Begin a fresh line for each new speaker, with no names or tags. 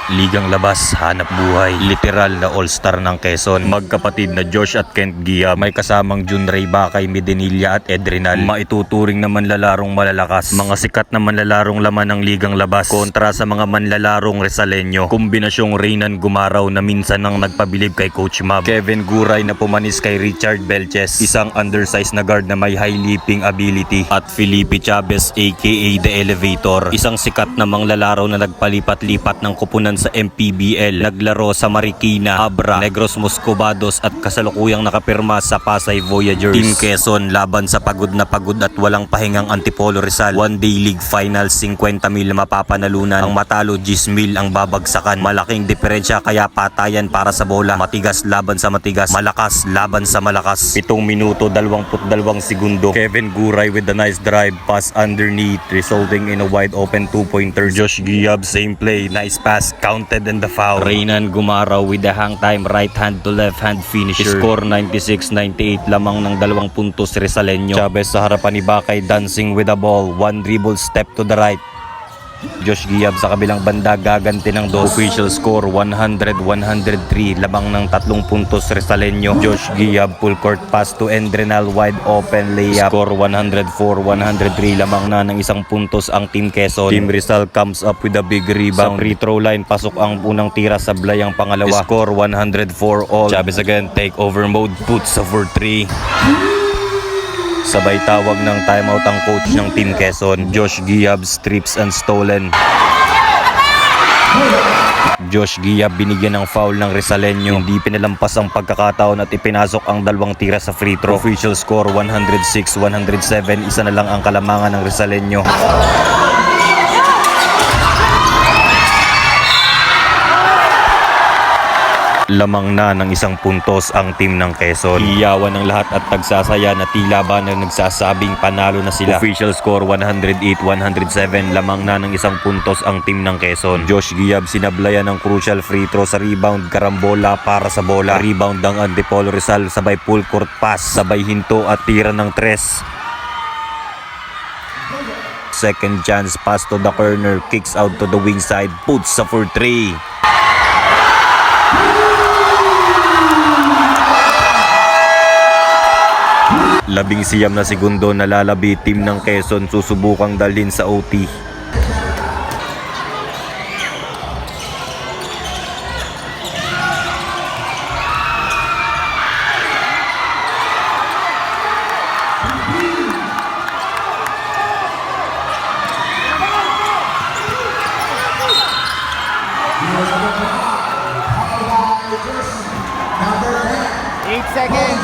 Ligang labas, hanap buhay, literal na all-star ng Quezon. Magkapatid na Josh at Kent Giab, may kasamang Jun Ray Bakay, Medenilla at Edrinal. Maituturing na manlalarong malalakas, mga sikat na manlalarong laman ng ligang labas kontra sa mga manlalarong Rizaleño. Kombinasyong Reynan Gumaraw na minsan nang nagpabilib kay Coach Mab. Kevin Guray na pumanis kay Richard Belches, isang undersized na guard na may high leaping ability. At Felipe Chavez aka The Elevator, isang sikat na manglalaro na nagpalipat-lipat ng kupunan sa MPBL, naglaro sa Marikina, Abra, Negros Moscovados at kasalukuyang nakapirma sa Pasay Voyagers. Team Quezon laban sa pagod na pagod at walang pahingang Antipolo Rizal. One day league finals, 50,000 mapapanalunan. Ang matalo 10,000 ang babagsakan. Malaking diferensya kaya patayan para sa bola. Matigas laban sa matigas, malakas laban sa malakas. 7 minuto 22 segundo. Kevin Guray with a nice drive pass underneath, resulting in a wide open 2-pointer. Josh Giab same play, nice pass, counted and the foul. Reynan Gumaraw with the hang time, right hand to left hand finisher. Score 96-98, lamang ng 2 puntos Rizaleño. Chavez sa harapan ni Bakay, dancing with the ball, one dribble step to the right. Josh Giab sa kabilang banda, gaganti ng dos. Official score 100-103, labang ng 3 puntos Rizaleño. Josh Giab full court pass to Edrinal, wide open layup. Score 104-103, lamang na ng 1 puntos ang Team Quezon. Team Rizal comes up with a big rebound. Sa free throw line, pasok ang unang tira, sablay ang pangalawa. Score 104 all. Chavez again, take over mode, puts for 3. Sabay tawag ng timeout ang coach ng Team Quezon. Josh Giab strips and stolen. Josh Giab binigyan ng foul ng Rizaleño. Hindi pinalampas ang pagkakataon at ipinasok ang 2 tira sa free throw. Official score 106-107. Isa na lang ang kalamangan ng Rizaleño. Lamang na ng 1 puntos ang team ng Quezon. Iyawan ng lahat at tagsasaya na tila ba na nagsasabing panalo na sila. Official score 108-107, lamang na ng 1 puntos ang team ng Quezon. Josh Giab sinablayan ng crucial free throw sa rebound, karambola para sa bola. Rebound ng Antipolo Rizal, sabay full court pass, sabay hinto at tira ng 3. Second chance pass to the corner, kicks out to the wing side, puts for 3. Labing siyam na segundo, nalalabi team ng Quezon, susubukang dalhin sa OT.
Seconds.